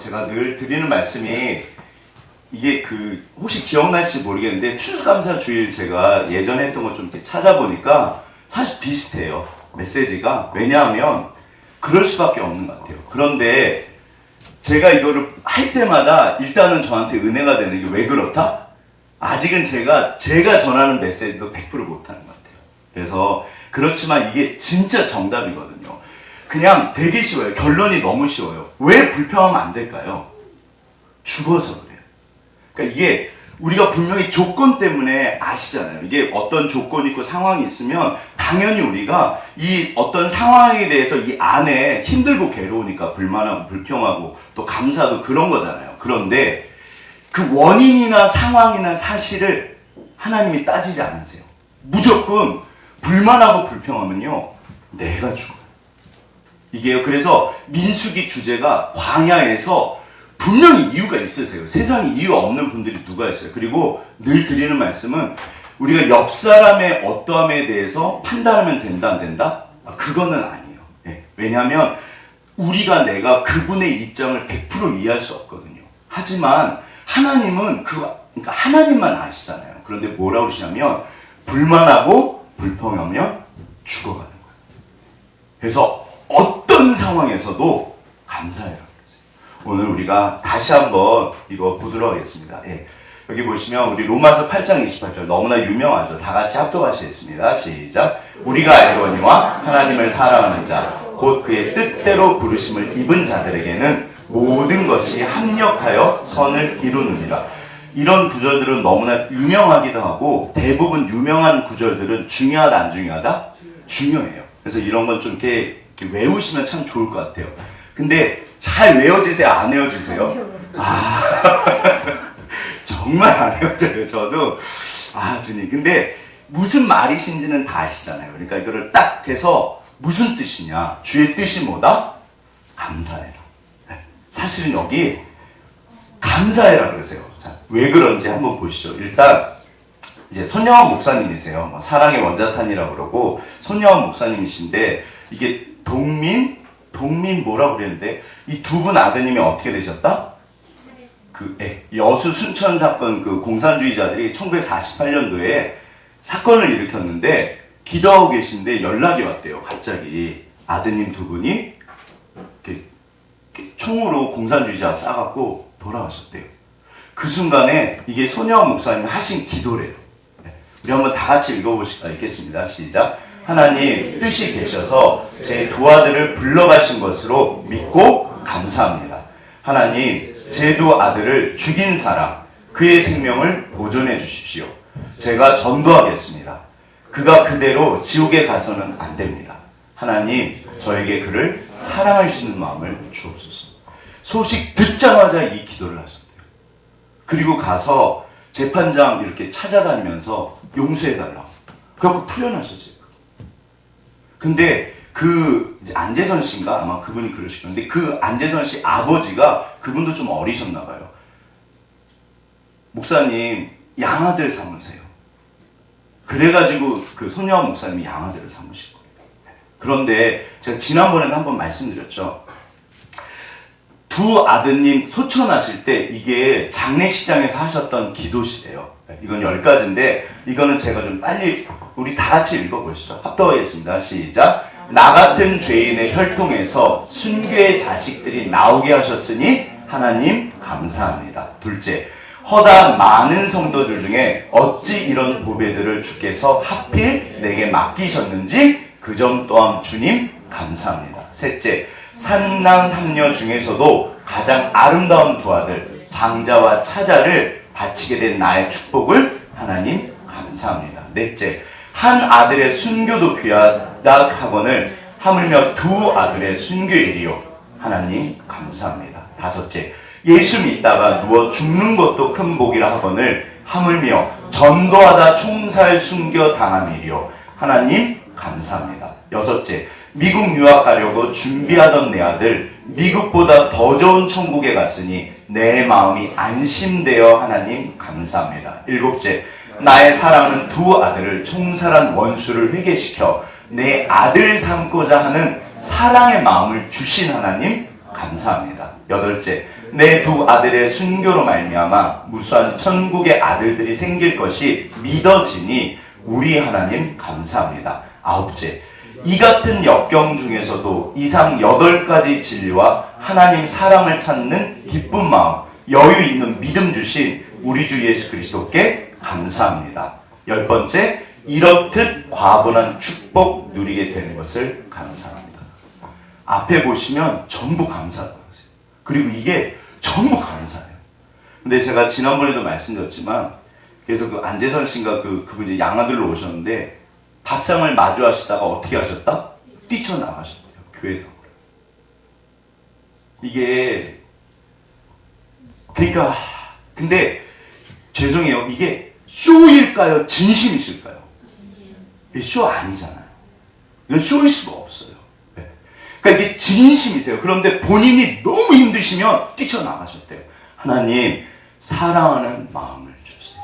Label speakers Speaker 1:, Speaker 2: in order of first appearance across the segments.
Speaker 1: 제가 늘 드리는 말씀이 이게 혹시 기억날지 모르겠는데 추수감사주일 제가 예전에 했던 거 좀 이렇게 찾아보니까 사실 비슷해요. 메시지가. 왜냐하면 그럴 수밖에 없는 것 같아요. 그런데 제가 이거를 할 때마다 일단은 저한테 은혜가 되는 게 왜 그렇다? 아직은 제가 전하는 메시지도 100% 못하는 것 같아요. 그래서 그렇지만 이게 진짜 정답이거든요. 그냥 되게 쉬워요. 결론이 너무 쉬워요. 왜 불평하면 안 될까요? 죽어서 그래요. 그러니까 이게 우리가 분명히 조건 때문에 아시잖아요. 이게 어떤 조건이 있고 상황이 있으면 당연히 우리가 이 어떤 상황에 대해서 이 안에 힘들고 괴로우니까 불만하고 불평하고 또 감사도 그런 거잖아요. 그런데 그 원인이나 상황이나 사실을 하나님이 따지지 않으세요. 무조건 불만하고 불평하면요, 내가 죽어요. 이게요. 그래서 민수기 주제가 광야에서 분명히 이유가 있으세요. 세상에 이유 없는 분들이 누가 있어요. 그리고 늘 드리는 말씀은 우리가 옆 사람의 어떠함에 대해서 판단하면 된다 안 된다? 그거는 아니에요. 네. 왜냐하면 내가 그분의 입장을 100% 이해할 수 없거든요. 하지만 하나님은 그러니까 하나님만 아시잖아요. 그런데 뭐라고 그러시냐면 불만하고 불평하면 죽어가는 거예요. 그래서 어떤 상황에서도 감사해요. 오늘 우리가 다시 한번 이거 보도록 하겠습니다. 예. 여기 보시면 우리 로마서 8장 28절 너무나 유명하죠. 다 같이 합독하시겠습니다. 시작. 우리가 알거니와 하나님을 사랑하는 자 곧 그의 뜻대로 부르심을 입은 자들에게는 모든 것이 합력하여 선을 이루느니라. 이런 구절들은 너무나 유명하기도 하고 대부분 유명한 구절들은 중요하다 안 중요하다? 중요해요. 그래서 이런 건 좀 이렇게 외우시면 참 좋을 것 같아요. 근데 잘 외워지세요? 안 외워지세요? 정말 안 외워져요. 저도 주님. 근데 무슨 말이신지는 다 아시잖아요. 그러니까 이거를 딱 해서 무슨 뜻이냐? 주의 뜻이 뭐다? 감사해라. 사실은 여기 감사해라 그러세요. 자, 왜 그런지 한번 보시죠. 일단 이제 손영환 목사님이세요. 사랑의 원자탄이라고 그러고 손영환 목사님이신데 이게 동민 뭐라고 그랬는데 이 두 분 아드님이 어떻게 되셨다? 여수 순천 사건 공산주의자들이 1948년도에 사건을 일으켰는데 기도하고 계신데 연락이 왔대요. 갑자기 아드님 두 분이 이렇게 총으로 공산주의자 쏴갖고 돌아가셨대요. 그 순간에 이게 손영환 목사님이 하신 기도래요. 우리 한번 다 같이 읽겠습니다. 시작. 하나님 뜻이 계셔서 제 두 아들을 불러가신 것으로 믿고 감사합니다. 하나님 제 두 아들을 죽인 사람 그의 생명을 보존해 주십시오. 제가 전도하겠습니다. 그가 그대로 지옥에 가서는 안 됩니다. 하나님 저에게 그를 사랑할 수 있는 마음을 주옵소서. 소식 듣자마자 이 기도를 하셨대요. 그리고 가서 재판장 이렇게 찾아다니면서 용서해달라고. 그래서 풀려나셨어요. 근데 이제 안재선 씨인가? 아마 그분이 그러실 건데 안재선 씨 아버지가 그분도 좀 어리셨나 봐요. 목사님 양아들 삼으세요. 그래가지고 손영환 목사님이 양아들을 삼으실 거예요. 그런데 제가 지난번에도 한번 말씀드렸죠. 두 아드님 소천하실 때 이게 장례식장에서 하셨던 기도시래요. 이건 10가지인데 이거는 제가 좀 빨리 우리 다 같이 읽어보시죠. 합독하겠습니다. 시작. 나 같은 죄인의 혈통에서 순교의 자식들이 나오게 하셨으니 하나님 감사합니다. 둘째, 허다 많은 성도들 중에 어찌 이런 보배들을 주께서 하필 내게 맡기셨는지 그 점 또한 주님 감사합니다. 셋째, 산남 삼녀 중에서도 가장 아름다운 두 아들 장자와 차자를 바치게 된 나의 축복을 하나님 감사합니다. 넷째, 한 아들의 순교도 귀하다 하거늘 하물며 두 아들의 순교일이요 하나님 감사합니다. 다섯째, 예수 믿다가 누워 죽는 것도 큰 복이라 하거늘 하물며 전도하다 총살 순교 당함이리요 하나님 감사합니다. 여섯째, 미국 유학 가려고 준비하던 내 아들 미국보다 더 좋은 천국에 갔으니 내 마음이 안심되어 하나님 감사합니다. 일곱째, 나의 사랑하는 두 아들을 총살한 원수를 회개시켜 내 아들 삼고자 하는 사랑의 마음을 주신 하나님 감사합니다. 여덟째, 내 두 아들의 순교로 말미암아 무수한 천국의 아들들이 생길 것이 믿어지니 우리 하나님 감사합니다. 아홉째, 이 같은 역경 중에서도 이상 8가지 진리와 하나님 사랑을 찾는 기쁜 마음, 여유 있는 믿음 주신 우리 주 예수 그리스도께 감사합니다. 10번째, 이렇듯 과분한 축복 누리게 되는 것을 감사합니다. 앞에 보시면 전부 감사하세요. 그리고 이게 전부 감사해요. 근데 제가 지난번에도 말씀드렸지만, 그래서 그 안재선 씨가 그분 이제 양아들로 오셨는데, 밥상을 마주하시다가 어떻게 하셨다? 뛰쳐나가셨대요. 교회에서. 이게, 그러니까, 근데, 죄송해요. 이게 쇼일까요? 진심이실까요? 쇼 아니잖아요. 이건 쇼일 수가 없어요. 네. 그러니까 이게 진심이세요. 그런데 본인이 너무 힘드시면 뛰쳐나가셨대요. 하나님, 사랑하는 마음을 주세요.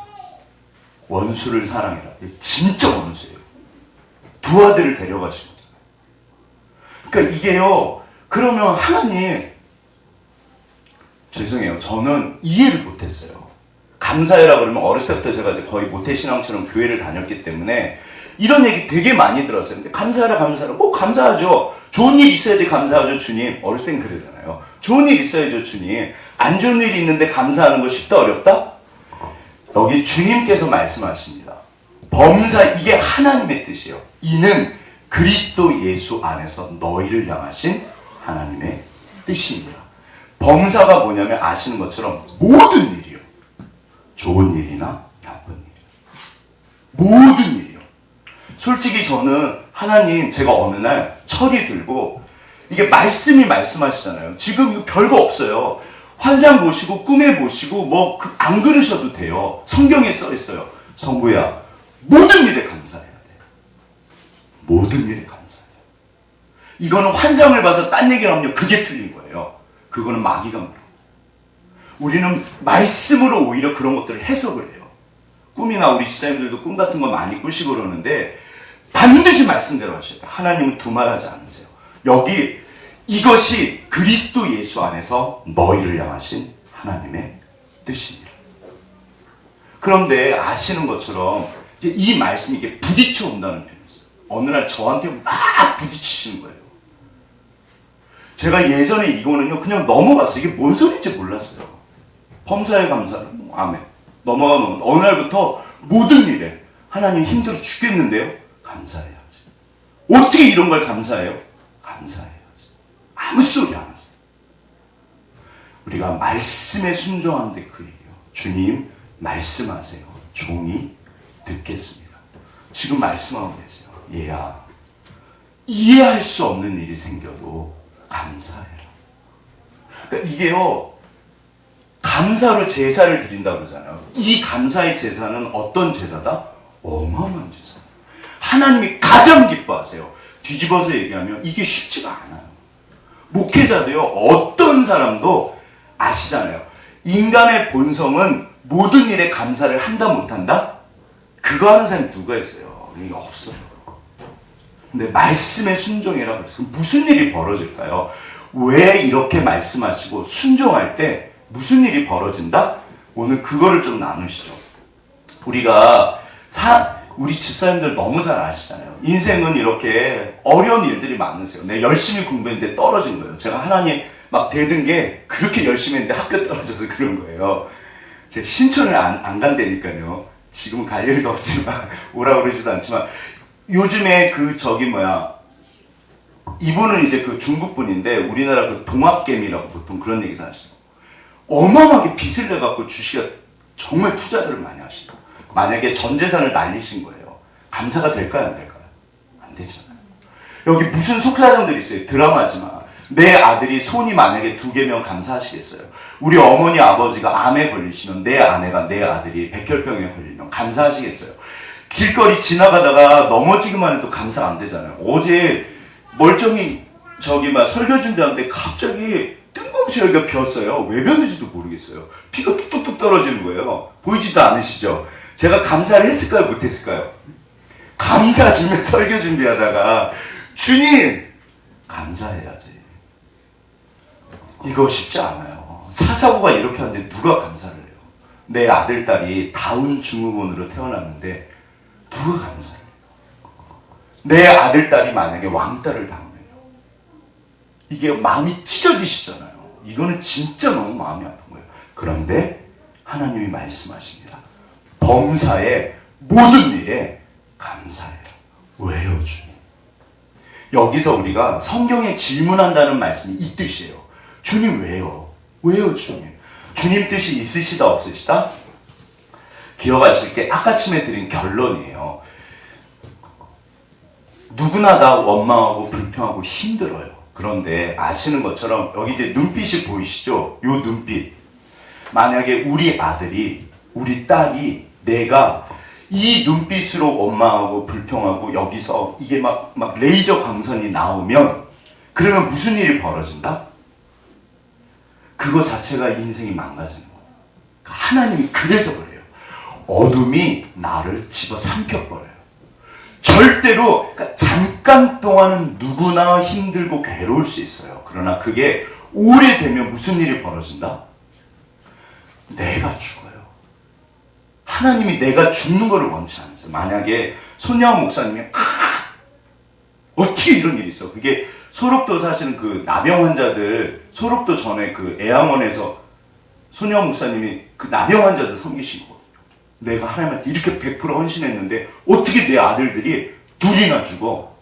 Speaker 1: 원수를 사랑해라. 진짜 원수예요. 두 아들을 데려가신 거잖아요. 그러니까 이게요, 그러면 하나님, 죄송해요. 저는 이해를 못했어요. 감사해라 그러면 어렸을 때부터 제가 이제 거의 모태신앙처럼 교회를 다녔기 때문에 이런 얘기 되게 많이 들었어요. 근데 감사해라, 감사해라. 뭐 감사하죠. 좋은 일 있어야지 감사하죠, 주님. 어렸을 땐 그러잖아요. 좋은 일 있어야죠, 주님. 안 좋은 일이 있는데 감사하는 거 쉽다, 어렵다? 여기 주님께서 말씀하십니다. 범사, 이게 하나님의 뜻이에요. 이는 그리스도 예수 안에서 너희를 향하신 하나님의 뜻입니다. 범사가 뭐냐면 아시는 것처럼 모든 일이요. 좋은 일이나 나쁜 일. 모든 일이요. 솔직히 저는 하나님, 제가 어느 날 철이 들고, 이게 말씀이 말씀하시잖아요. 지금 별거 없어요. 환상 보시고 꿈에 보시고 뭐 안 그러셔도 돼요. 성경에 써 있어요. 성부야, 모든 일에 감사해야 돼요. 모든 일에 감사해요. 이거는 환상을 봐서 딴 얘기를 하면 그게 틀린 거예요. 그거는 마귀가 말해요. 우리는 말씀으로 오히려 그런 것들을 해석을 해요. 꿈이나 우리 지사님들도 꿈 같은 거 많이 꾸시고 그러는데 반드시 말씀대로 하셔야 돼요. 하나님은 두말하지 않으세요. 여기 이것이 그리스도 예수 안에서 너희를 향하신 하나님의 뜻입니다. 그런데 아시는 것처럼 이제 이 말씀이 이렇게 부딪혀 온다는 표현이 있어요. 어느 날 저한테 막 부딪히시는 거예요. 제가 예전에 이거는요 그냥 넘어갔어요. 이게 뭔 소리인지 몰랐어요. 범사에 감사를 아멘. 넘어가면 어느 날부터 모든 일에 하나님 힘들어 죽겠는데요. 감사해야지. 어떻게 이런 걸 감사해요? 감사해야지. 아무 소리 안 했어요. 우리가 말씀에 순종하는데 그 얘기예요. 주님 말씀하세요. 종이 듣겠습니다. 지금 말씀하고 계세요. 얘야, 이해할 수 없는 일이 생겨도 감사해라. 그러니까 이게요, 감사로 제사를 드린다고 그러잖아요. 이 감사의 제사는 어떤 제사다? 어마어마한 제사. 하나님이 가장 기뻐하세요. 뒤집어서 얘기하면 이게 쉽지가 않아요. 목회자도요, 어떤 사람도 아시잖아요. 인간의 본성은 모든 일에 감사를 한다 못한다? 그거 하는 사람이 누가 있어요? 이게 없어요. 근데 말씀에 순종해라 그랬어요. 무슨 일이 벌어질까요? 왜 이렇게 말씀하시고 순종할 때 무슨 일이 벌어진다? 오늘 그거를 좀 나누시죠. 우리가 우리 집사님들 너무 잘 아시잖아요. 인생은 이렇게 어려운 일들이 많으세요. 내가 열심히 공부했는데 떨어진 거예요. 제가 하나님 막 대든 게 그렇게 열심히 했는데 학교 떨어져서 그런 거예요. 제가 신촌을 안 간다니까요. 지금은 갈 일도 없지만 오라고 그러지도 않지만 요즘에 이분은 이제 그 중국 분인데 우리나라 그 동학개미라고 보통 그런 얘기도 하시죠. 어마어마하게 빚을 내갖고 주식에 정말 투자들을 많이 하시죠. 만약에 전 재산을 날리신 거예요. 감사가 될까요? 안 될까요? 안 되잖아요. 여기 무슨 속사정들이 있어요. 드라마지만. 내 아들이 손이 만약에 2개면 감사하시겠어요? 우리 어머니 아버지가 암에 걸리시면 내 아내가 내 아들이 백혈병에 걸리면 감사하시겠어요? 길거리 지나가다가 넘어지기만 해도 감사 안 되잖아요. 어제 멀쩡히 설교 준비하는데 갑자기 뜬금없이 여기가 비었어요. 왜 비었는지도 모르겠어요. 피가 뚝뚝뚝 떨어지는 거예요. 보이지도 않으시죠? 제가 감사를 했을까요? 못했을까요? 감사 주면 설교 준비하다가 주님 감사해야지. 이거 쉽지 않아요. 차 사고가 이렇게 하는데 누가 감사를 해요? 내 아들, 딸이 다운 증후군으로 태어났는데 누가 감사를 해요? 내 아들, 딸이 만약에 왕따를 당해요. 이게 마음이 찢어지시잖아요. 이거는 진짜 너무 마음이 아픈 거예요. 그런데 하나님이 말씀하십니다. 범사의 모든 일에 감사해요. 왜요, 주님? 여기서 우리가 성경에 질문한다는 말씀이 이 뜻이에요. 주님 왜요? 왜요, 주님? 주님 뜻이 있으시다 없으시다? 기억하실 게 아까쯤에 드린 결론이에요. 누구나 다 원망하고 불평하고 힘들어요. 그런데 아시는 것처럼 여기 이제 눈빛이 보이시죠? 요 눈빛. 만약에 우리 아들이, 우리 딸이, 내가 이 눈빛으로 원망하고 불평하고 여기서 이게 막 레이저 광선이 나오면 그러면 무슨 일이 벌어진다? 그거 자체가 인생이 망가지는 거예요. 하나님이 그래서 그래요. 어둠이 나를 집어삼켜버려요. 절대로, 그러니까 잠깐 동안은 누구나 힘들고 괴로울 수 있어요. 그러나 그게 오래되면 무슨 일이 벌어진다? 내가 죽어요. 하나님이 내가 죽는 것을 원치 않으세요. 만약에 손양원 목사님이 어떻게 이런 일이 있어? 그게 소록도 사실은 그 나병 환자들, 소록도 전에 그 애양원에서 손양원 목사님이 그 나병 환자들 섬기신 거거든요. 내가 하나님한테 이렇게 100% 헌신했는데 어떻게 내 아들들이 둘이나 죽어?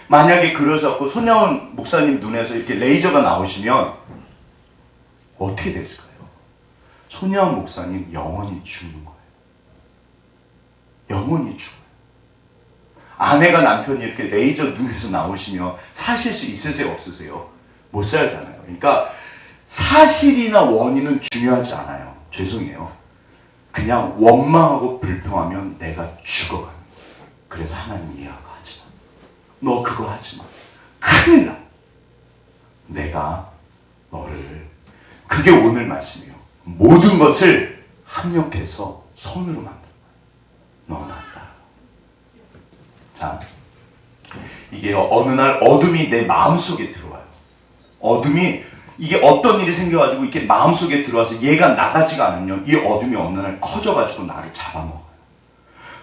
Speaker 1: 만약에 그러셨고 손양원 목사님 눈에서 이렇게 레이저가 나오시면 어떻게 됐을까요? 손양원 목사님 영원히 죽는 거예요. 영원히 죽어요. 아내가 남편이 이렇게 레이저 눈에서 나오시면 사실 수 있으세요? 없으세요? 못 살잖아요. 그러니까 사실이나 원인은 중요하지 않아요. 죄송해요. 그냥 원망하고 불평하면 내가 죽어가는 거예요. 그래서 하나님 이해하고 하지 마. 너 그거 하지 마. 큰일 나. 내가 너를, 그게 오늘 말씀이에요. 모든 것을 합력해서 선으로 만든 거예요. 너 난다. 자, 이게 어느 날 어둠이 내 마음속에 들어와요. 어둠이, 이게 어떤 일이 생겨가지고 이렇게 마음속에 들어와서 얘가 나가지가 않으면 이 어둠이 어느 날 커져가지고 나를 잡아먹어요.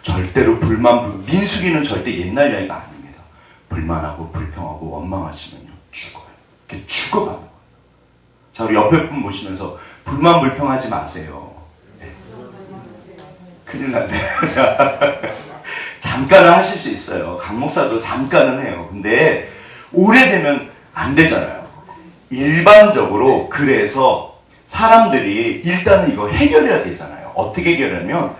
Speaker 1: 절대로 민수기는 절대 옛날 이야기가 아닙니다. 불만하고 불평하고 원망하시면요 죽어요. 이렇게 죽어가는 거예요. 자, 우리 옆에 분 보시면서 불만 불평하지 마세요. 네. 큰일 났네. 잠깐은 하실 수 있어요. 강 목사도 잠깐은 해요. 근데 오래되면 안 되잖아요. 일반적으로 그래서 사람들이 일단은 이거 해결해야 되잖아요. 어떻게 해결하면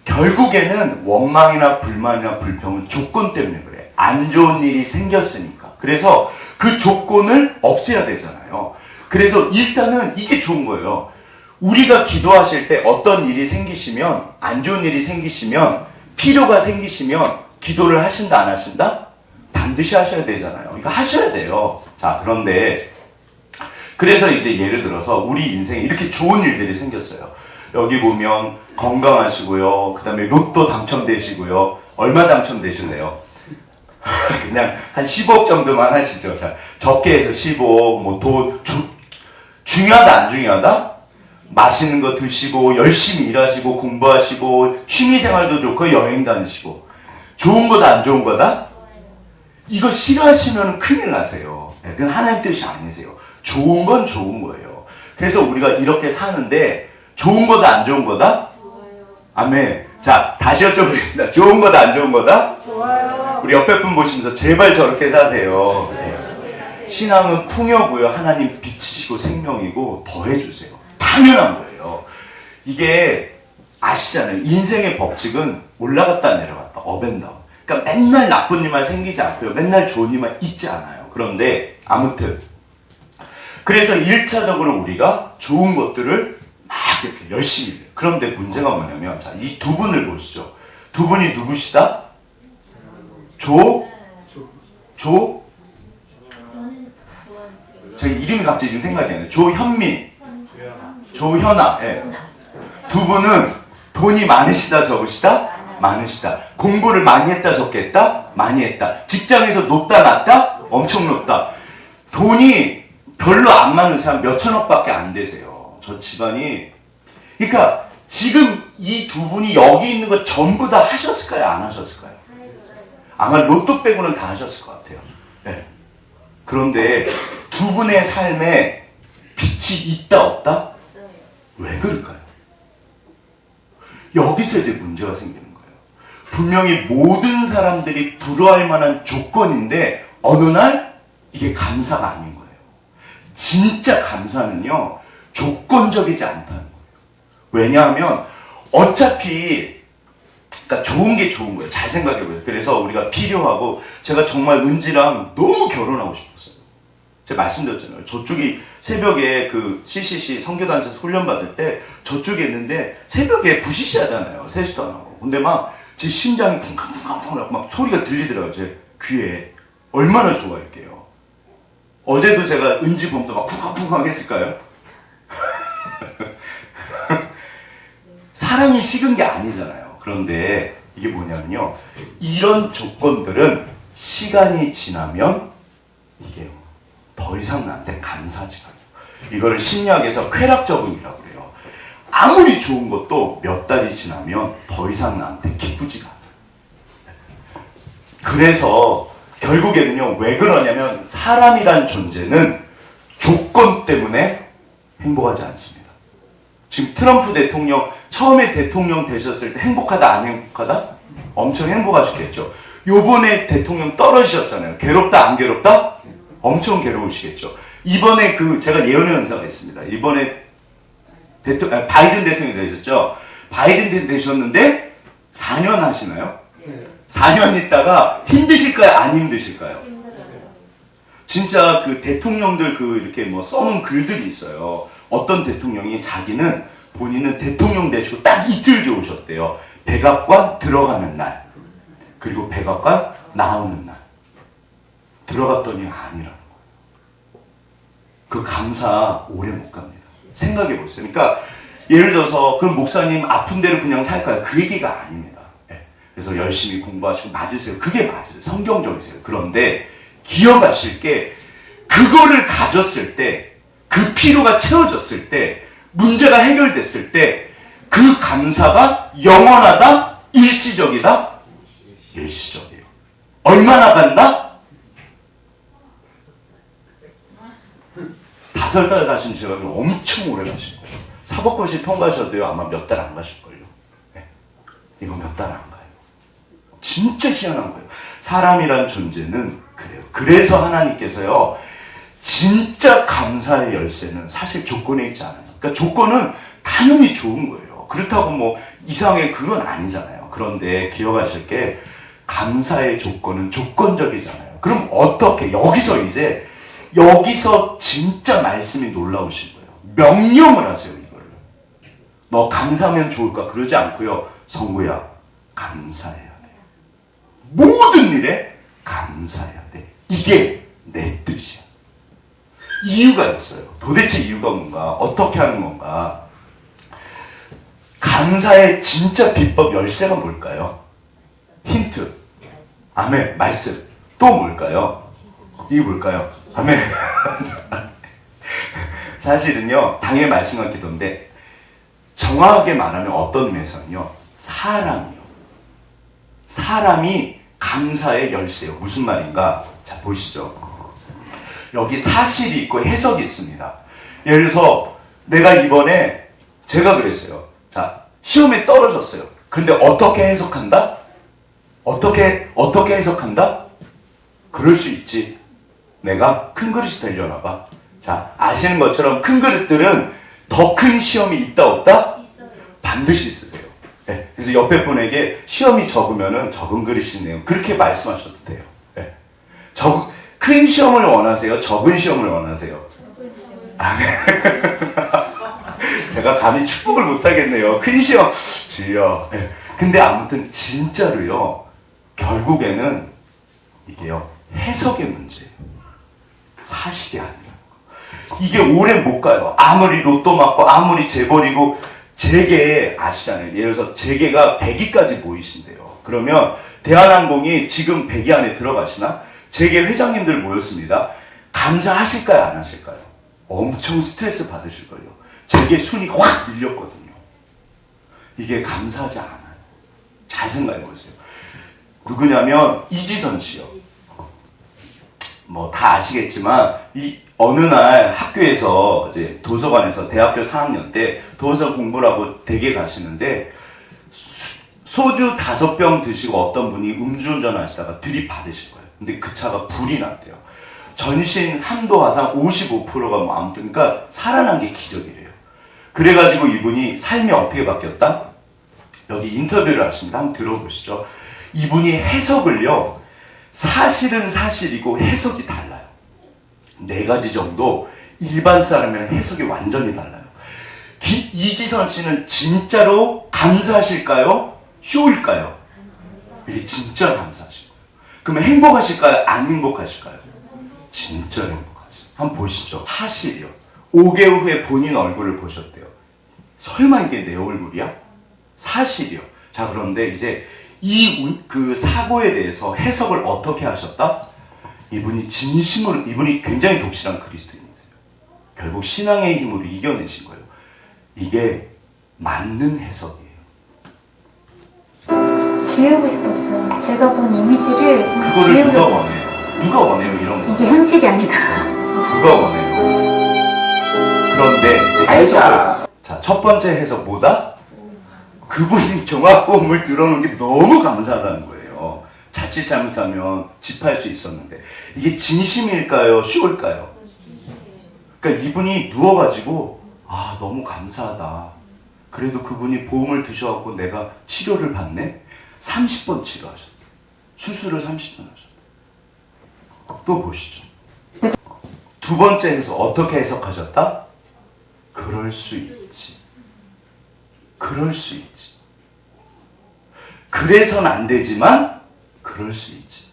Speaker 1: 결국에는 원망이나 불만이나 불평은 조건 때문에 그래. 안 좋은 일이 생겼으니까. 그래서 그 조건을 없애야 되잖아요. 그래서 일단은 이게 좋은 거예요. 우리가 기도하실 때 어떤 일이 생기시면, 안 좋은 일이 생기시면, 필요가 생기시면 기도를 하신다 안 하신다? 반드시 하셔야 되잖아요. 그러니까 하셔야 돼요. 자, 그런데 그래서 이제 예를 들어서 우리 인생에 이렇게 좋은 일들이 생겼어요. 여기 보면 건강하시고요. 그 다음에 로또 당첨되시고요. 얼마 당첨되실래요? 그냥 한 15억 정도만 하시죠. 자, 적게 해서 15억, 중요하다 안 중요하다? 맛있는 거 드시고 열심히 일하시고 공부하시고 취미생활도 좋고 여행 다니시고 좋은 거다 안 좋은 거다? 이거 싫어하시면 큰일 나세요. 그건 하나님 뜻이 아니세요. 좋은 건 좋은 거예요. 그래서 우리가 이렇게 사는데 좋은 거다 안 좋은 거다? 아멘. 자, 다시 여쭤보겠습니다. 좋은 거다 안 좋은 거다? 좋아요. 우리 옆에 분 보시면서 제발 저렇게 사세요. 네. 신앙은 풍요고요. 하나님 빛이시고 생명이고 더해주세요. 당연한 거예요. 이게 아시잖아요. 인생의 법칙은 올라갔다 내려갔다, 업앤다운. 그러니까 맨날 나쁜 일만 생기지 않고요. 맨날 좋은 일만 있지 않아요. 그런데 아무튼 그래서 1차적으로 우리가 좋은 것들을 막 이렇게 열심히 해요. 그런데 문제가 뭐냐면, 자, 이 두 분을 보시죠. 두 분이 누구시다? 제 이름이 갑자기 지금 생각이 안 나요. 조현민, 조현아. 예. 두 분은 돈이 많으시다 적으시다? 많으시다. 공부를 많이 했다 적게 했다? 많이 했다. 직장에서 높다 낮다? 엄청 높다. 돈이 별로 안 많은 사람 몇 천억밖에 안 되세요. 저 집안이. 그러니까 지금 이 두 분이 여기 있는 거 전부 다 하셨을까요? 안 하셨을까요? 아마 로또 빼고는 다 하셨을 것 같아요. 네. 그런데 두 분의 삶에 빛이 있다 없다? 왜 그럴까요? 여기서 이제 문제가 생기는 거예요. 분명히 모든 사람들이 부러워할 만한 조건인데 어느 날 이게 감사가 아닌 거예요. 진짜 감사는요, 조건적이지 않다는 거예요. 왜냐하면 어차피 그러니까 좋은 게 좋은 거예요. 잘 생각해보세요. 그래서 우리가 필요하고, 제가 정말 은지랑 너무 결혼하고 싶었어요. 제가 말씀드렸잖아요. 저쪽이 새벽에 그 CCC 선교단체에서 훈련받을 때 저쪽에 있는데 새벽에 부시시 하잖아요. 세수도 안 하고. 근데 막 제 심장이 쿵쾅쿵쾅 막 소리가 들리더라고요. 제 귀에. 얼마나 좋아할게요. 어제도 제가 은지 봄도 막 쿵쾅쿵쾅 했을까요? 사랑이 식은 게 아니잖아요. 그런데 이게 뭐냐면요, 이런 조건들은 시간이 지나면 이게 더 이상 나한테 감사하지 않아요. 이거를 심리학에서 쾌락 적응이라고 그래요. 아무리 좋은 것도 몇 달이 지나면 더 이상 나한테 기쁘지가 않아요. 그래서 결국에는요, 왜 그러냐면 사람이란 존재는 조건 때문에 행복하지 않습니다. 지금 트럼프 대통령 처음에 대통령 되셨을 때 행복하다 안 행복하다? 엄청 행복하셨겠죠. 요번에 대통령 떨어지셨잖아요. 괴롭다 안 괴롭다? 엄청 괴로우시겠죠. 이번에 제가 예언의 은사가 있습니다. 이번에 바이든 대통령이 되셨죠. 바이든 되셨는데 4년 하시나요? 4년 있다가 힘드실까요? 안 힘드실까요? 진짜 그 대통령들 이렇게 뭐 써놓은 글들이 있어요. 어떤 대통령이 자기는 본인은 대통령 되시고 딱 이틀 좋으셨대요. 백악관 들어가는 날, 그리고 백악관 나오는 날. 들어갔더니 아니라는 거예요. 그 감사 오래 못 갑니다. 생각해 보세요. 그러니까 예를 들어서 그럼 목사님 아픈 대로 그냥 살까요? 그 얘기가 아닙니다. 네. 그래서 열심히 공부하시고 맞으세요. 그게 맞으세요. 성경적이세요. 그런데 기억하실 게, 그거를 가졌을 때, 그 필요가 채워졌을 때, 문제가 해결됐을 때, 그 감사가 영원하다? 일시적이다? 일시적이에요. 얼마나 간다? 5달 가신 제가 엄청 오래 가신 거예요. 사법고시 통과하셔도요, 아마 몇 달 안 가실걸요. 네. 이거 몇 달 안 가요. 진짜 희한한 거예요. 사람이란 존재는 그래요. 그래서 하나님께서요, 진짜 감사의 열쇠는 사실 조건에 있지 않아요. 그러니까 조건은 당연히 좋은 거예요. 그렇다고 뭐 이상하게 그건 아니잖아요. 그런데 기억하실 게, 감사의 조건은 조건적이잖아요. 그럼 어떻게, 여기서 진짜 말씀이 놀라우신 거예요. 명령을 하세요, 이거를. 너 감사하면 좋을까? 그러지 않고요. 성구야, 감사해야 돼. 모든 일에 감사해야 돼. 이게 내 뜻이야. 이유가 있어요. 도대체 이유가 뭔가? 어떻게 하는 건가? 감사의 진짜 비법 열쇠가 뭘까요? 힌트. 아멘. 말씀. 또 뭘까요? 이게 뭘까요? 아멘. 사실은요, 당의 말씀과 기도인데, 정확하게 말하면 어떤 의미에서는요, 사람이 감사의 열쇠예요. 무슨 말인가? 자, 보시죠. 여기 사실이 있고 해석이 있습니다. 예를 들어서 내가 이번에 제가 그랬어요. 자, 시험에 떨어졌어요. 근데 어떻게 해석한다? 어떻게 해석한다? 그럴 수 있지. 내가 큰 그릇이 되려나 봐. 자, 아시는 것처럼 큰 그릇들은 더 큰 시험이 있다 없다? 있어요. 반드시 있으세요. 네. 그래서 옆에 분에게 시험이 적으면은 적은 그릇이네요. 그렇게 말씀하셔도 돼요. 네. 큰 시험을 원하세요? 적은 시험을 원하세요? 아멘. 제가 감히 축복을 못하겠네요. 큰 시험, 주여. 네. 근데 아무튼 진짜로요, 결국에는 이게요, 해석의 문제예요. 사실이 아니에요. 이게 오래 못 가요. 아무리 로또 맞고 아무리 재벌이고, 재계 아시잖아요. 예를 들어서 재계가 100위까지 모이신대요. 그러면 대한항공이 지금 100위 안에 들어가시나? 재계 회장님들 모였습니다. 감사하실까요? 안 하실까요? 엄청 스트레스 받으실걸요. 제게 순위 확 밀렸거든요. 이게 감사하지 않아요. 잘 생각해보세요. 누구냐면 이지선 씨요. 뭐 다 아시겠지만 이 어느 날 학교에서 이제 도서관에서 대학교 4학년 때 도서관 공부를 하고 댁에 가시는데 소주 5병 드시고 어떤 분이 음주운전 하시다가 들이받으실 거예요. 근데 그 차가 불이 났대요. 전신 3도 화상 55%가 뭐 아무튼 그러니까 살아난 게 기적이래요. 그래가지고 이분이 삶이 어떻게 바뀌었다? 여기 인터뷰를 하십니다. 한번 들어보시죠. 이분이 해석을요. 사실은 사실이고 해석이 달라요. 4가지 정도 일반 사람이랑 해석이 완전히 달라요. 이지선 씨는 진짜로 감사하실까요? 쇼일까요? 이게 진짜 감사하실 거예요. 그러면 행복하실까요? 안 행복하실까요? 진짜 행복하세요. 한번 보시죠. 사실이요. 5개월 후에 본인 얼굴을 보셨대요. 설마 이게 내 얼굴이야? 사실이요. 자, 그런데 이제 그 사고에 대해서 해석을 어떻게 하셨다? 이분이 진심으로, 이분이 굉장히 독실한 그리스도인이세요. 결국 신앙의 힘으로 이겨내신 거예요. 이게 맞는 해석이에요.
Speaker 2: 지우고 싶었어요. 제가 본 이미지를
Speaker 1: 그거를 누가 원해요? 누가 원해요, 이런 거?
Speaker 2: 이게 현실이 아니다.
Speaker 1: 누가 원해요? 그런데 이제 해석을, 자, 첫 번째 해석 뭐다? 그분이 종합보험을 들어놓은 게 너무 감사하다는 거예요. 자칫 잘못하면 집할 수 있었는데 이게 진심일까요? 쇼일까요? 그러니까 이분이 누워가지고 아 너무 감사하다. 그래도 그분이 보험을 드셔갖고 내가 치료를 받네? 30번 치료하셨어요. 수술을 30번 하셨어요. 또 보시죠. 두 번째 해석 어떻게 해석하셨다? 그럴 수 있지. 그럴 수 있지. 그래서는 안 되지만 그럴 수 있지.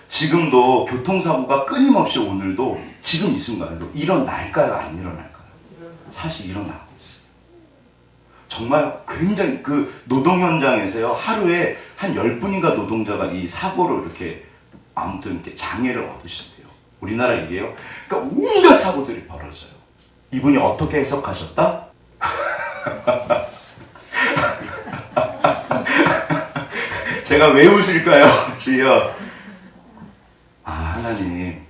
Speaker 1: 지금도 교통사고가 끊임없이 오늘도 지금 이 순간에도 일어날까요? 안 일어날까요? 사실 일어나고 있어요. 정말 굉장히 그 노동 현장에서요 하루에 한 10분인가 노동자가 이 사고로 이렇게 아무튼 이렇게 장애를 얻으신대요. 우리나라 일이에요. 그러니까 온갖 사고들이 벌어져요. 이분이 어떻게 해석하셨다? 제가 왜 웃을까요? 주여. 아, 하나님.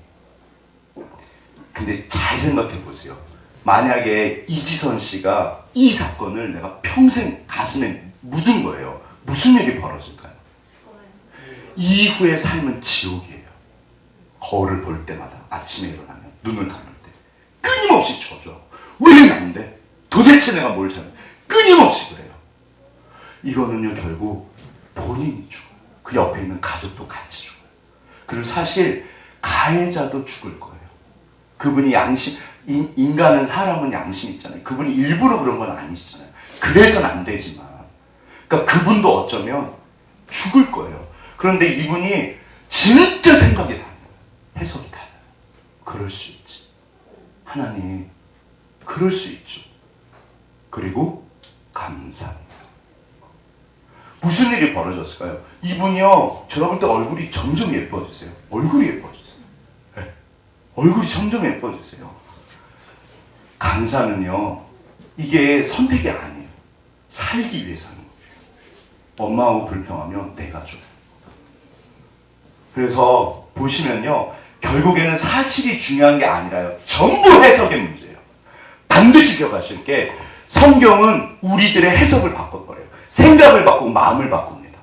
Speaker 1: 근데 잘 생각해 보세요. 만약에 이지선 씨가 이 사건을 내가 평생 가슴에 묻은 거예요. 무슨 일이 벌어질까요? 이후의 삶은 지옥이에요. 거울을 볼 때마다 아침에 일어나면 눈을 감을 때 끊임없이 져줘. 왜 난데? 도대체 내가 뭘 잘해? 끊임없이 그래요. 이거는요 결국 본인이 죽어요. 그 옆에 있는 가족도 같이 죽어요. 그리고 사실 가해자도 죽을 거예요. 그분이 인간은 사람은 양심 있잖아요. 그분이 일부러 그런 건 아니시잖아요. 그래서는 안 되지만 그러니까 그분도 어쩌면 죽을 거예요. 그런데 이분이 진짜 생각이 달라요. 해석이 달라요. 그럴 수 있지. 하나님 그럴 수 있죠. 그리고 감사합니다. 무슨 일이 벌어졌을까요? 이분이요, 제가 볼 때 얼굴이 점점 예뻐지세요. 얼굴이 예뻐지세요. 네. 얼굴이 점점 예뻐지세요. 감사는요, 이게 선택이 아니에요. 살기 위해서 하는 거예요. 엄마하고 불평하면 내가 줘요. 그래서 보시면요, 결국에는 사실이 중요한 게 아니라요. 전부 해석의 문제예요. 반드시 기억하실 게 성경은 우리들의 해석을 바꿔버려요. 생각을 바꾸고 마음을 바꿉니다.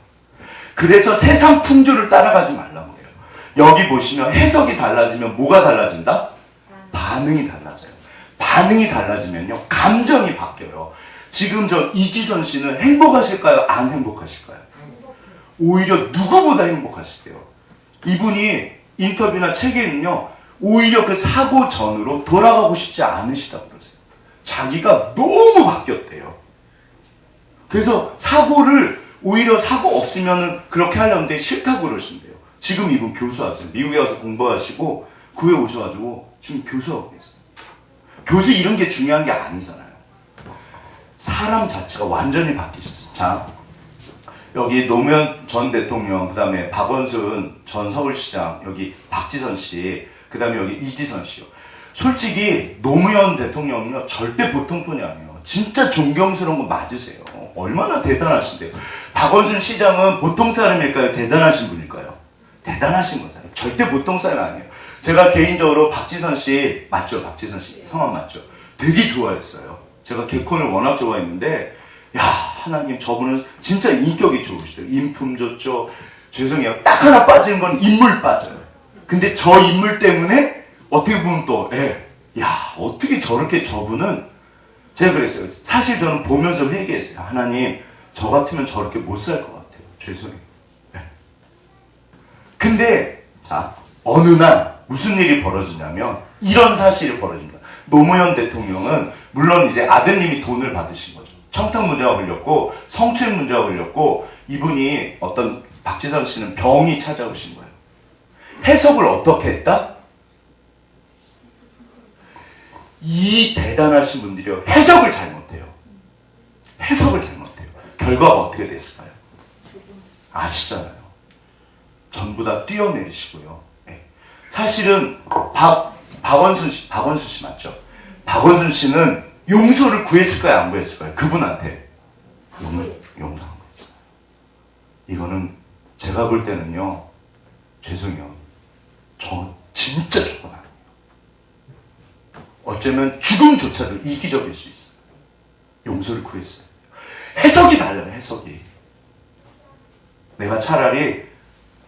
Speaker 1: 그래서 세상 풍조를 따라가지 말라고 해요. 여기 보시면 해석이 달라지면 뭐가 달라진다? 반응이 달라져요. 반응이 달라지면요 감정이 바뀌어요. 지금 저 이지선 씨는 행복하실까요? 안 행복하실까요? 오히려 누구보다 행복하시대요. 이분이 인터뷰나 책에는요 오히려 그 사고 전으로 돌아가고 싶지 않으시다고 그러세요. 자기가 너무 바뀌었대요. 그래서 사고를 오히려 사고 없으면은 그렇게 하려는데 싫다고 그러신대요. 지금 이분 교수하세요. 미국에 와서 공부하시고 그 후에 오셔가지고 지금 교수하고 계세요. 교수 이런 게 중요한 게 아니잖아요. 사람 자체가 완전히 바뀌셨어요. 자, 여기 노무현 전 대통령, 그 다음에 박원순 전 서울시장, 여기 박지선 씨, 그 다음에 여기 이지선 씨요. 솔직히 노무현 대통령은요 절대 보통 분이 아니에요. 진짜 존경스러운 거 맞으세요. 얼마나 대단하신데요. 박원순 시장은 보통 사람일까요? 대단하신 분일까요? 대단하신 거잖아요. 절대 보통 사람 아니에요. 제가 개인적으로 박지선 씨 맞죠? 박지선 씨 성함 맞죠? 되게 좋아했어요. 제가 개콘을 워낙 좋아했는데 야 하나님 저분은 진짜 인격이 좋으시대요. 인품 좋죠. 죄송해요. 딱 하나 빠지는 건 인물 빠져요. 근데 저 인물 때문에 어떻게 보면 또 야 어떻게 저렇게 저분은 제가 그랬어요. 사실 저는 보면서 회개했어요. 하나님 저 같으면 저렇게 못 살 것 같아요. 죄송해요. 근데 자 어느 날 무슨 일이 벌어지냐면 이런 사실이 벌어집니다. 노무현 대통령은 물론 이제 아드님이 돈을 받으신 거죠. 청탁 문제가 걸렸고 성추행 문제가 걸렸고 이분이 어떤 박지선 씨는 병이 찾아오신 거예요. 해석을 어떻게 했다? 이 대단하신 분들이요 해석을 잘못해요. 해석을 잘못해요. 결과가 어떻게 됐을까요? 아시잖아요. 전부 다 뛰어내리시고요. 네. 사실은 박원순 씨 맞죠? 박원순 씨는 용서를 구했을까요? 안 구했을까요? 그분한테 용서한 거죠. 이거는 제가 볼 때는요 죄송해요. 저 진짜 죽은 아니에요. 어쩌면 죽음조차도 이기적일 수 있어요. 용서를 구했어요. 해석이 달라요. 해석이. 내가 차라리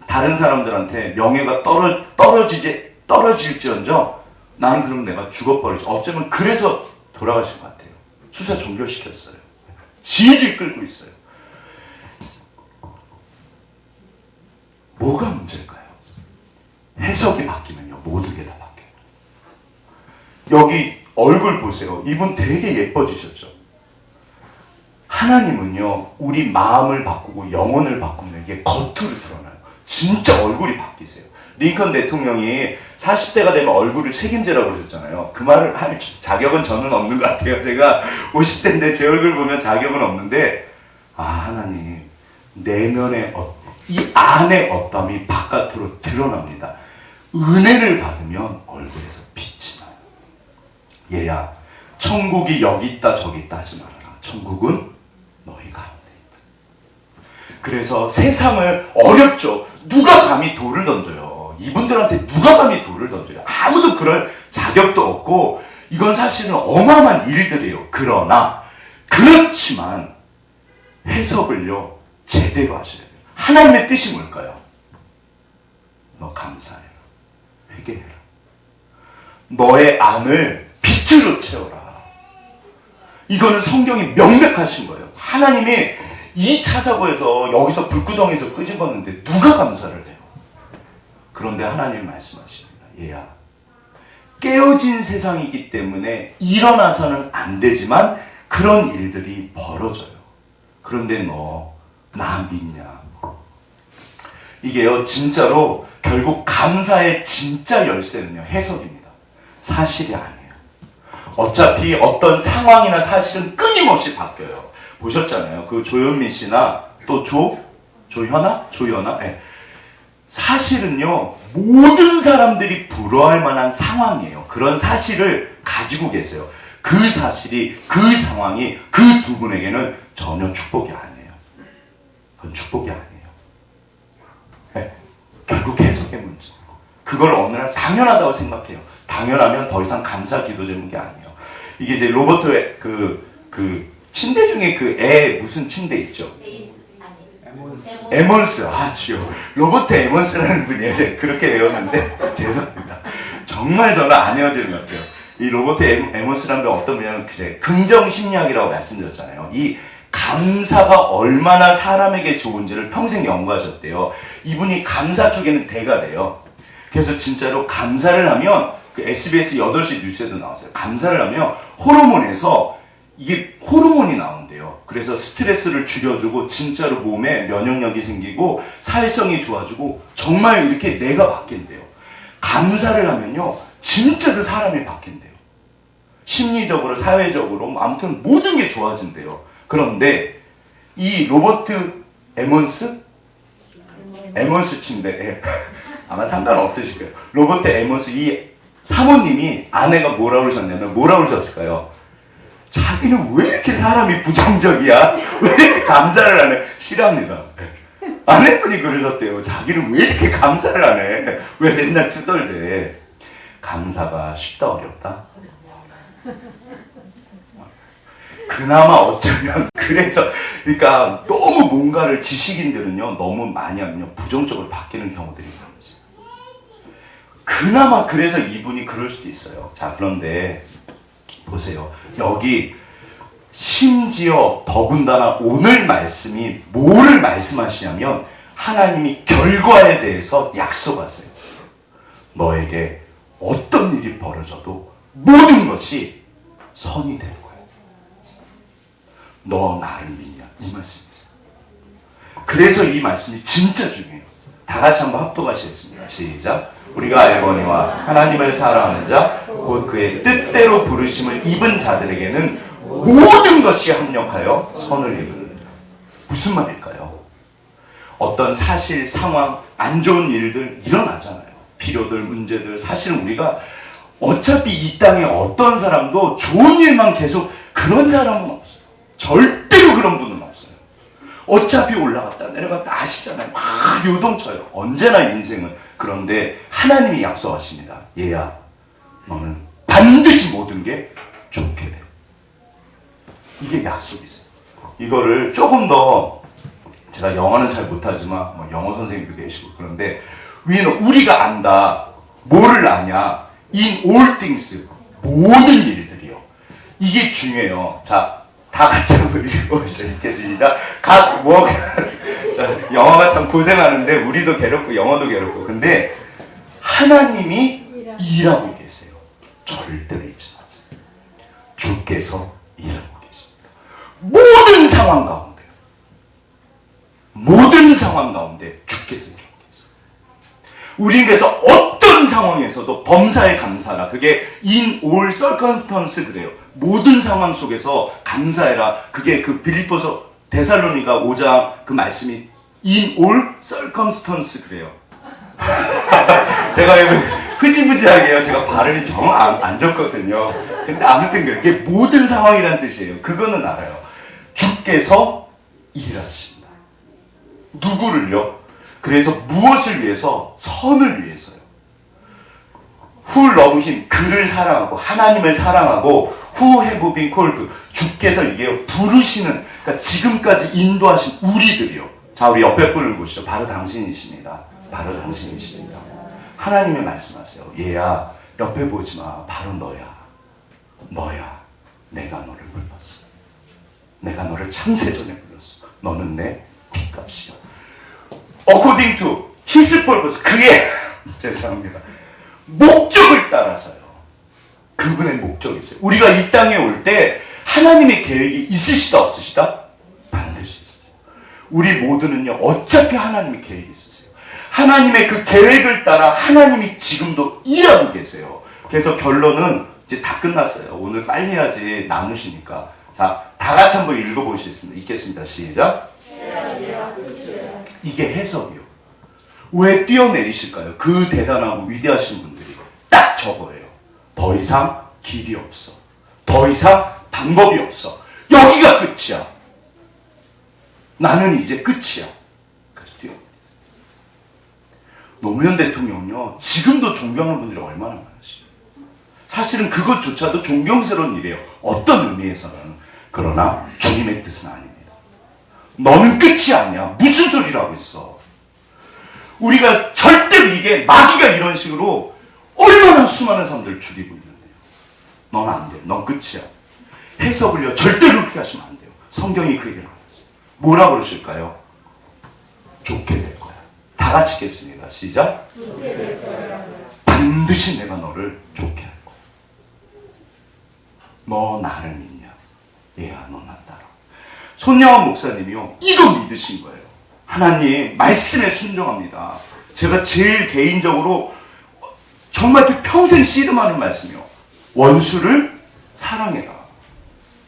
Speaker 1: 다른 사람들한테 명예가 떨어질지언정 나는 그럼 내가 죽어버리지. 어쩌면 그래서 돌아가신 것 같아요. 수사 종결시켰어요. 질질 끌고 있어요. 뭐가 문제일까요? 해석이 바뀌면요 모든 게 다 바뀌어요. 여기 얼굴 보세요. 이분 되게 예뻐지셨죠? 하나님은요 우리 마음을 바꾸고 영혼을 바꾸는 게 겉으로 드러나요. 진짜 얼굴이 바뀌세요. 링컨 대통령이 40대가 되면 얼굴을 책임지라고 그러셨잖아요. 그 말을 할 자격은 저는 없는 것 같아요. 제가 50대인데 제 얼굴 보면 자격은 없는데 하나님 내면의 이 안의 어떠함이 바깥으로 드러납니다. 은혜를 받으면 얼굴에서 빛이 나요. 얘야 천국이 여기 있다 저기 있다 하지 말아라. 천국은 너희 가운데 있다. 그래서 세상을 어렵죠. 누가 감히 돌을 던져요. 이분들한테 누가 감히 돌을 던져요. 아무도 그럴 자격도 없고 이건 사실은 어마어마한 일들이에요. 그러나 그렇지만 해석을요 제대로 하셔야 돼요. 하나님의 뜻이 뭘까요? 너 감사해라. 회개해라. 너의 안을 빛으로 채워라. 이거는 성경이 명백하신 거예요. 하나님이 이 차사고에서 여기서 불구덩이에서 끄집었는데 누가 감사를 해요? 그런데 하나님 말씀하십니다. 얘야 깨어진 세상이기 때문에 일어나서는 안 되지만 그런 일들이 벌어져요. 그런데 너 나 믿냐? 이게요 진짜로 결국 감사의 진짜 열쇠는요 해석입니다. 사실이 아니에요. 어차피 어떤 상황이나 사실은 끊임없이 바뀌어요. 보셨잖아요. 그 조현민 씨나 또 조연아? 네. 사실은요 모든 사람들이 부러워할 만한 상황이에요. 그런 사실을 가지고 계세요. 그 사실이 그 상황이 그 두 분에게는 전혀 축복이 아니에요. 그건 축복이 아니에요. 네. 결국 해석의 문제. 그걸 어느 날 당연하다고 생각해요. 당연하면 더 이상 감사 기도 제목이 아니에요. 이게 이제 로버트 그 침대 중에 그 무슨 침대 있죠? 에몬스. 주요. 로버트 에몬스라는 분이에요. 제가 그렇게 외웠는데 죄송합니다. 정말 저는 안 헤어지는 것 같아요. 이 로버트 에몬스라는 분 어떤 분이냐면 긍정심리학이라고 말씀드렸잖아요. 이 감사가 얼마나 사람에게 좋은지를 평생 연구하셨대요. 이분이 감사 쪽에는 대가 돼요. 그래서 진짜로 감사를 하면 그 SBS 8시 뉴스에도 나왔어요. 감사를 하면 호르몬에서 이게 호르몬이 나온대요. 그래서 스트레스를 줄여주고 진짜로 몸에 면역력이 생기고 사회성이 좋아지고 정말 이렇게 뇌가 바뀐대요. 감사를 하면요 진짜로 사람이 바뀐대요. 심리적으로 사회적으로 아무튼 모든 게 좋아진대요. 그런데 이 로버트 에몬스 침대 아마 상관없으실 거예요. 로버트 에몬스 이 사모님이 아내가 뭐라 그러셨냐면 뭐라 그러셨을까요? 자기는 왜 이렇게 사람이 부정적이야? 왜 이렇게 감사를 안 해? 싫어합니다. 아내분이 그러셨대요. 자기는 왜 이렇게 감사를 안 해? 왜 맨날 투덜대? 감사가 쉽다 어렵다? 그나마 어쩌면 그래서 그러니까 너무 뭔가를 지식인들은요 너무 많이 하면요 부정적으로 바뀌는 경우들이 많습니다. 그나마 그래서 이분이 그럴 수도 있어요. 자 그런데 보세요. 여기 심지어 더군다나 오늘 말씀이 뭐를 말씀하시냐면 하나님이 결과에 대해서 약속하세요. 너에게 어떤 일이 벌어져도 모든 것이 선이 될 거야. 너 나를 믿냐? 이 말씀이세요. 그래서 이 말씀이 진짜 중요해요. 다 같이 한번 합독하시겠습니다. 시작. 우리가 알거니와 하나님을 사랑하는 자, 곧 그의 뜻대로 부르심을 입은 자들에게는 모든 것이 합력하여 선을 이루느니라. 무슨 말일까요? 어떤 사실, 상황, 안 좋은 일들 일어나잖아요. 필요들, 문제들. 사실은 우리가 어차피 이 땅에 어떤 사람도 좋은 일만 계속 그런 사람은 없어요. 절대로 그런 분은 없어요. 어차피 올라갔다 내려갔다 아시잖아요. 막 요동쳐요. 언제나 인생은. 그런데 하나님이 약속하십니다. 얘야, 너는 반드시 모든 게 좋게 돼. 이게 약속이세요. 이거를 조금 더 제가 영어는 잘 못하지만 뭐 영어 선생님도 계시고 그런데 우리가 안다. 뭐를 아냐? In all things. 모든 일들이요. 이게 중요해요. 자, 다 같이 한번 읽겠습니다. 자, 영어가 참 고생하는데 우리도 괴롭고 영어도 괴롭고 근데 하나님이 일하고 계세요. 절대로 잊지 마세요. 주께서 일하고 계십니다. 모든 상황 가운데 주께서 일하고 계세요. 우리는 그래서 어떤 상황에서도 범사에 감사라. 그게 in all circumstance 그래요. 모든 상황 속에서 감사해라. 그게 그 빌립보서 데살로니가 5장 그 말씀이 in all circumstance 그래요. 제가 흐지부지하게 해요. 제가 발음이 정 안 좋거든요. 근데 아무튼 그게 모든 상황이란 뜻이에요. 그거는 알아요. 주께서 일하신다. 누구를요? 그래서 무엇을 위해서? 선을 위해서요. Who love him, 그를 사랑하고 하나님을 사랑하고 Who have been called, 주께서 이게 부르시는 그러니까 지금까지 인도하신 우리들이요. 자, 우리 옆에 분을 보시죠. 바로 당신이십니다. 바로 당신이십니다. 하나님이 말씀하세요. 얘야, 옆에 보지 마. 바로 너야. 너야. 내가 너를 불렀어. 내가 너를 창세전에 불렀어. 너는 내 핏값이야. According to his purpose, 그의 죄송합니다. 목적을 따라서요. 그분의 목적이 있어요. 우리가 이 땅에 올 때 하나님의 계획이 있으시다 없으시다? 반드시 있어요. 우리 모두는요. 어차피 하나님의 계획이 있으세요. 하나님의 그 계획을 따라 하나님이 지금도 일하고 계세요. 그래서 결론은 이제 다 끝났어요. 오늘 빨리 해야지 남으시니까. 자, 다 같이 한번 읽어보시겠습니다. 읽겠습니다. 시작. 이게 해석이요. 왜 뛰어내리실까요? 그 대단하고 위대하신 분들이 딱 저거예요. 더 이상 길이 없어. 더 이상 방법이 없어. 여기가 끝이야. 나는 이제 끝이야. 그래서 뛰어. 노무현 대통령요. 지금도 존경하는 분들이 얼마나 많으시죠. 사실은 그것조차도 존경스러운 일이에요. 어떤 의미에서는. 그러나 주님의 뜻은 아닙니다. 너는 끝이 아니야. 무슨 소리를 하고 있어. 우리가 절대로 이게 마귀가 이런 식으로 얼마나 수많은 사람들을 죽이고 있는데요. 넌 안 돼. 넌 끝이야. 해석을요. 절대로 그렇게 하시면 안 돼요. 성경이 그 얘기를 하고 있어요. 뭐라고 그러실까요? 좋게 될 거야. 다 같이 읽겠습니다. 시작. 좋게 될 거야. 반드시 내가 너를 좋게 할 거야. 너 나를 믿냐? 얘야, 너 나 따라. 손양원 목사님이요. 이거 믿으신 거예요. 하나님 말씀에 순종합니다. 제가 제일 개인적으로 정말 평생 씨름하는 말씀이요. 원수를 사랑해라.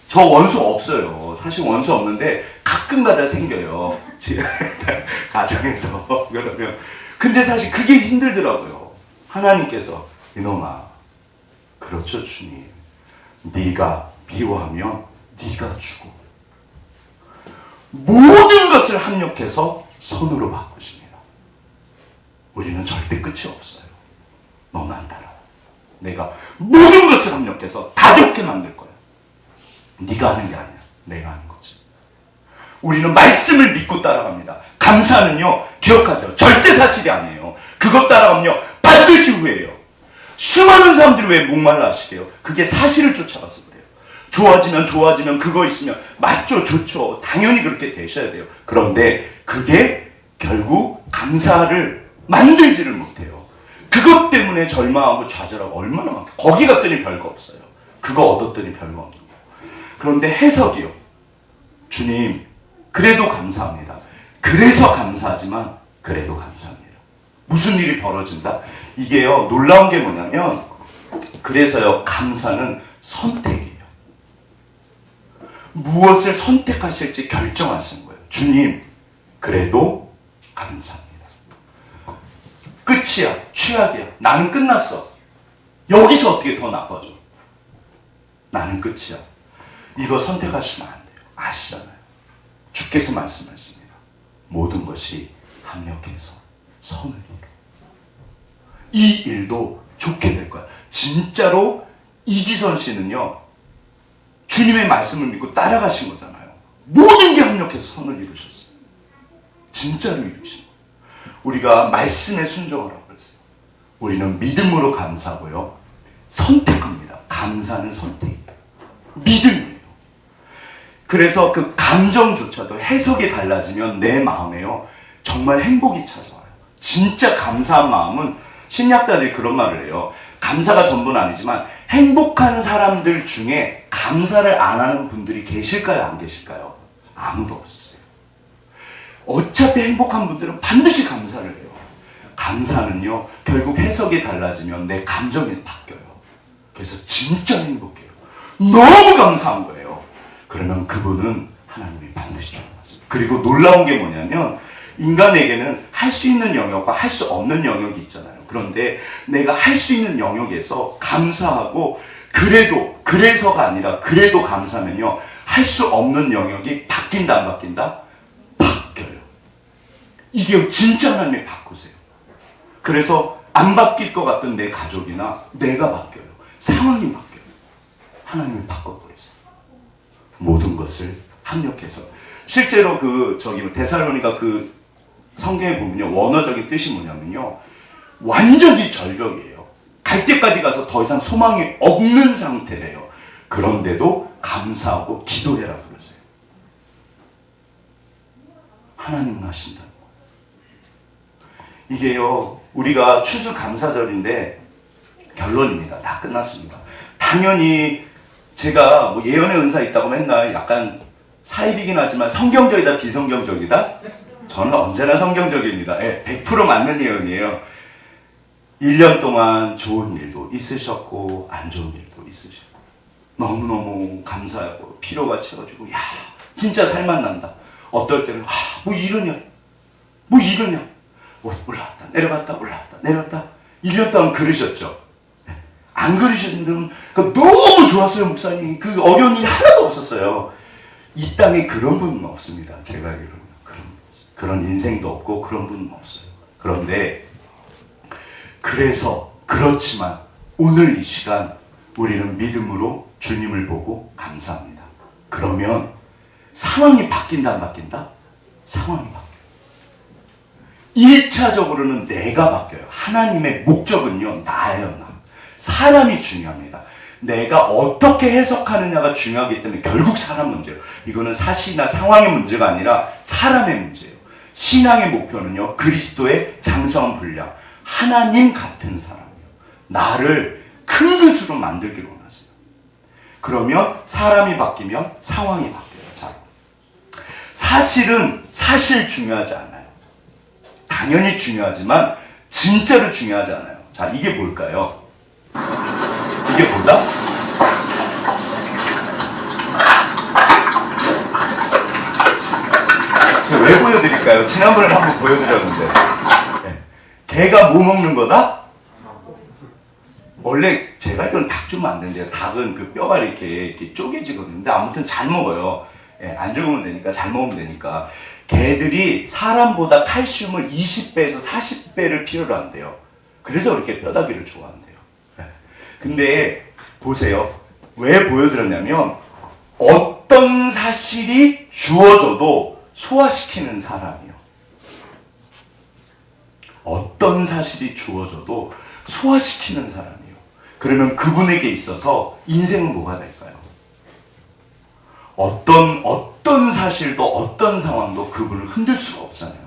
Speaker 1: 저 원수 없어요. 사실 원수 없는데 가끔가다 생겨요. 제 가정에서 그러면 근데 사실 그게 힘들더라고요. 하나님께서 이놈아 그렇죠, 주님. 네가 미워하면 네가 주고 모든 것을 합력해서 선으로 바꾸십니다. 우리는 절대 끝이 없어요. 너만 따라. 내가 모든 것을 합력해서 다 좋게 만들 거야. 네가 하는 게 아니야. 내가 하는 거지. 우리는 말씀을 믿고 따라갑니다. 감사는요, 기억하세요. 절대 사실이 아니에요. 그것 따라가면요, 반드시 후회해요. 수많은 사람들이 왜 목말라 하시게요? 그게 사실을 쫓아가서 그래요. 좋아지면 그거 있으면 맞죠, 좋죠. 당연히 그렇게 되셔야 돼요. 그런데 그게 결국 감사를 만들지를 못해요. 그것 때문에 절망하고 좌절하고 얼마나 많게. 거기 갔더니 별거 없어요. 그거 얻었더니 별거 없는 거예요. 그런데 해석이요. 주님, 그래도 감사합니다. 그래서 감사하지만 그래도 감사합니다. 무슨 일이 벌어진다? 이게요, 놀라운 게 뭐냐면, 그래서요, 감사는 선택이에요. 무엇을 선택하실지 결정하시는 거예요. 주님, 그래도 감사합니다. 끝이야, 최악이야. 나는 끝났어. 여기서 어떻게 더 나빠져? 나는 끝이야. 이거 선택하시면 안 돼요. 아시잖아요. 주께서 말씀하십니다. 모든 것이 합력해서 선을 이루어. 이 일도 좋게 될 거야. 진짜로 이지선 씨는요, 주님의 말씀을 믿고 따라가신 거잖아요. 모든 게 합력해서 선을 이루셨어요. 진짜로 이루신 거예요. 우리가 말씀에 순종을 하고 그랬어요. 우리는 믿음으로 감사하고요, 선택합니다. 감사는 선택이에요. 믿음이에요. 그래서 그 감정조차도 해석이 달라지면 내 마음에요, 정말 행복이 찾아와요. 진짜 감사한 마음은, 신약자들이 그런 말을 해요. 감사가 전부는 아니지만 행복한 사람들 중에 감사를 안 하는 분들이 계실까요, 안 계실까요? 아무도 없었어요. 어차피 행복한 분들은 반드시 감사를 해요. 감사는요, 결국 해석이 달라지면 내 감정이 바뀌어요. 그래서 진짜 행복해요. 너무 감사한 거예요. 그러면 그분은 하나님이 반드시 좋아하세요. 그리고 놀라운 게 뭐냐면, 인간에게는 할 수 있는 영역과 할 수 없는 영역이 있잖아요. 그런데 내가 할 수 있는 영역에서 감사하고, 그래서가 아니라 그래도 감사하면요, 할 수 없는 영역이 바뀐다, 안 바뀐다? 바뀌어요. 이게 진짜 하나님이 바꾸세요. 그래서 안 바뀔 것 같은 내 가족이나 내가 바뀌어요. 상황이 바뀌어요. 하나님이 바꿔버리세요. 모든 것을 합력해서. 실제로 데살로니가 성경에 보면요, 원어적인 뜻이 뭐냐면요, 완전히 절벽이에요. 갈 때까지 가서 더 이상 소망이 없는 상태래요. 그런데도 감사하고 기도해라 그러세요. 하나님은 하신다는 거예요. 이게요, 우리가 추수감사절인데 결론입니다. 다 끝났습니다. 당연히 제가 뭐 예언의 은사 있다고 맨날 약간 사입이긴 하지만 성경적이다, 비성경적이다? 저는 언제나 성경적입니다. 100% 맞는 예언이에요. 1년 동안 좋은 일도 있으셨고 안 좋은 일도 있으셨고 너무너무 감사하고 피로가 채워지고, 야, 진짜 살만 난다. 어떨 때는 뭐 이러냐 올라왔다 내려갔다 올라왔다 내려갔다. 1년 동안 그러셨죠. 안 그러시는 분은 너무 좋았어요. 목사님, 그 어려운 일 하나도 없었어요. 이 땅에 그런 분은 없습니다. 제가 알기로는 그런 인생도 없고 그런 분은 없어요. 그런데 그렇지만 오늘 이 시간 우리는 믿음으로 주님을 보고 감사합니다. 그러면 상황이 바뀐다, 안 바뀐다? 상황이 바뀌어요. 1차적으로는 내가 바뀌어요. 하나님의 목적은요, 나예요, 나. 사람이 중요합니다. 내가 어떻게 해석하느냐가 중요하기 때문에 결국 사람 문제예요. 이거는 사실이나 상황의 문제가 아니라 사람의 문제예요. 신앙의 목표는요, 그리스도의 장성한 분량, 하나님 같은 사람이에요. 나를 큰 것으로 만들기를 원하세요. 그러면 사람이 바뀌면 상황이 바뀌어요. 자, 사실 중요하지 않아요. 당연히 중요하지만 진짜로 중요하지 않아요. 자, 이게 뭘까요? 이게 뭐다? 제가 왜 보여드릴까요? 지난번에 한번 보여드렸는데. 개가 뭐 먹는 거다? 원래 제가 알기로는 닭 주면 안 되는데요. 닭은 그 뼈가 이렇게 쪼개지거든요. 근데 아무튼 잘 먹어요. 예, 안 죽으면 되니까, 잘 먹으면 되니까. 개들이 사람보다 칼슘을 20배에서 40배를 필요로 한대요. 그래서 그렇게 뼈다귀를 좋아한대요. 예. 근데 보세요. 왜 보여드렸냐면 어떤 사실이 주어져도 소화시키는 사람이요. 어떤 사실이 주어져도 소화시키는 사람이요. 그러면 그분에게 있어서 인생은 뭐가 될까요? 어떤 사실도 어떤 상황도 그분을 흔들 수가 없잖아요.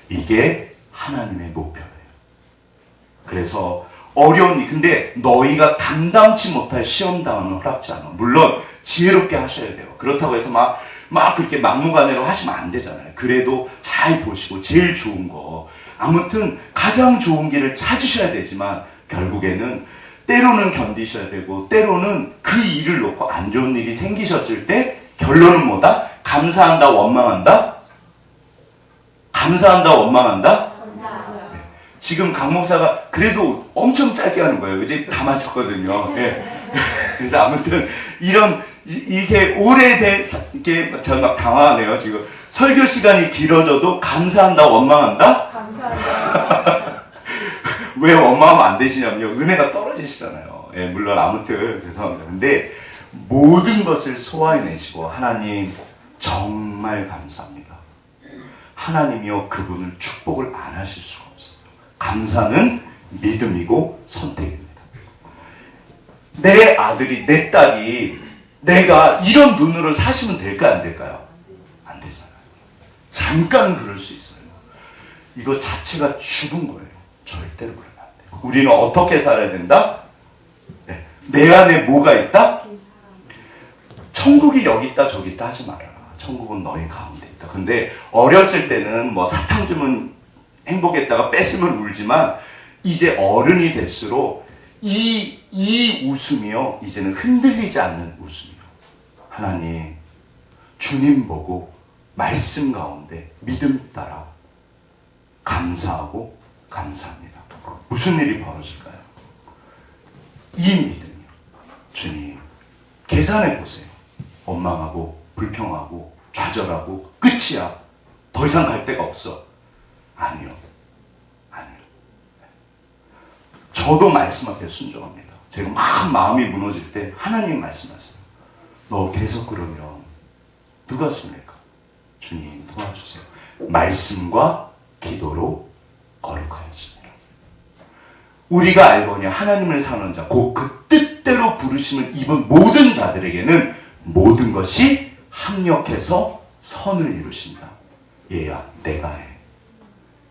Speaker 1: 이게 하나님의 목표예요. 그래서 어려운 일, 근데 너희가 감당치 못할 시험당하면 허락지 않아. 물론 지혜롭게 하셔야 돼요. 그렇다고 해서 막 그렇게 막무가내로 하시면 안 되잖아요. 그래도 잘 보시고 제일 좋은 거, 아무튼 가장 좋은 길을 찾으셔야 되지만 결국에는 때로는 견디셔야 되고 때로는 그 일을 놓고 안 좋은 일이 생기셨을 때 결론은 뭐다? 감사한다, 원망한다? 감사한다, 원망한다? 네. 지금 강 목사가 그래도 엄청 짧게 하는 거예요. 이제 다 마쳤거든요. 네. 그래서 아무튼 이게 오래된, 이게 제가 막 당황하네요. 지금 설교 시간이 길어져도 감사한다, 원망한다?
Speaker 3: 감사합니다.
Speaker 1: 왜 원망하면 안 되시냐면요. 은혜가 떨어지시잖아요. 예, 물론 아무튼 죄송합니다. 근데 모든 것을 소화해내시고 하나님 정말 감사합니다. 하나님이요 그분을 축복을 안 하실 수가 없어요. 감사는 믿음이고 선택입니다. 내 아들이 내 딸이 내가 이런 눈으로 사시면 될까요? 안 될까요? 안 되잖아요. 잠깐 그럴 수 있어요. 이거 자체가 죽은 거예요. 절대로 그러면 안 돼요. 우리는 어떻게 살아야 된다? 네. 내 안에 뭐가 있다? 천국이 여기 있다 저기 있다 하지 말아라. 천국은 너희 가운데 있다. 근데 어렸을 때는 뭐 사탕 주면 행복했다가 뺏으면 울지만 이제 어른이 될수록 이 웃음이요 이제는 흔들리지 않는 웃음이요. 하나님 주님 보고 말씀 가운데 믿음 따라 감사하고 감사합니다. 무슨 일이 벌어질까요? 이 믿음이요. 주님 계산해 보세요. 원망하고 불평하고 좌절하고 끝이야. 더 이상 갈 데가 없어. 아니요. 아니요. 저도 말씀 앞에 순종합니다. 제가 막 마음이 무너질 때 하나님 말씀하세요. 너 계속 그러면 누가 씁니까? 주님 도와주세요. 말씀과 기도로 거룩하여지니라. 우리가 알거냐 하나님을 사는 자 곧 그 뜻대로 부르심을 입은 모든 자들에게는 모든 것이 합력해서 선을 이루신다. 얘야 내가 해.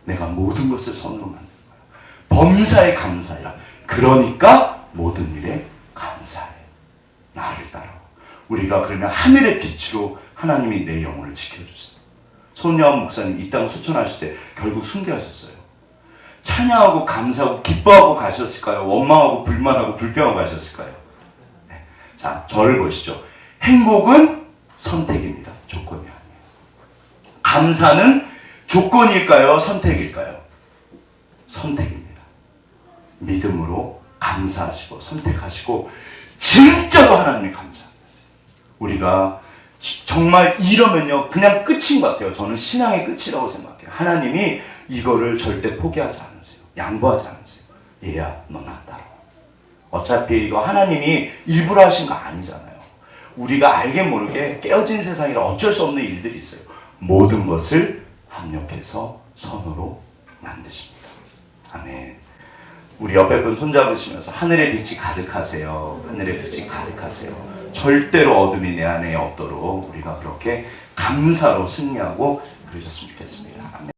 Speaker 1: 내가 모든 것을 선으로 만든 거야. 범사에 감사해라. 그러니까 모든 일에 감사해. 나를 따라와. 우리가 그러면 하늘의 빛으로 하나님이 내 영혼을 지켜주세요. 손여한 목사님 이 땅 수천하실 때 결국 순교하셨어요. 찬양하고 감사하고 기뻐하고 가셨을까요? 원망하고 불만하고 불평하고 가셨을까요? 네. 자, 저를 보시죠. 행복은 선택입니다. 조건이 아니에요. 감사는 조건일까요? 선택일까요? 선택입니다. 믿음으로 감사하시고 선택하시고 진짜로 하나님이 감사합니다. 우리가 정말 이러면요 그냥 끝인 것 같아요. 저는 신앙의 끝이라고 생각해요. 하나님이 이거를 절대 포기하지 않으세요. 양보하지 않으세요. 얘야 너 나 따라와. 어차피 이거 하나님이 일부러 하신 거 아니잖아요. 우리가 알게 모르게 깨어진 세상이라 어쩔 수 없는 일들이 있어요. 모든 것을 합력해서 선으로 만드십니다. 아멘. 우리 옆에 분 손잡으시면서 하늘의 빛이 가득하세요. 하늘의 빛이 가득하세요. 절대로 어둠이 내 안에 없도록 우리가 그렇게 감사로 승리하고 그러셨으면 좋겠습니다. 아멘.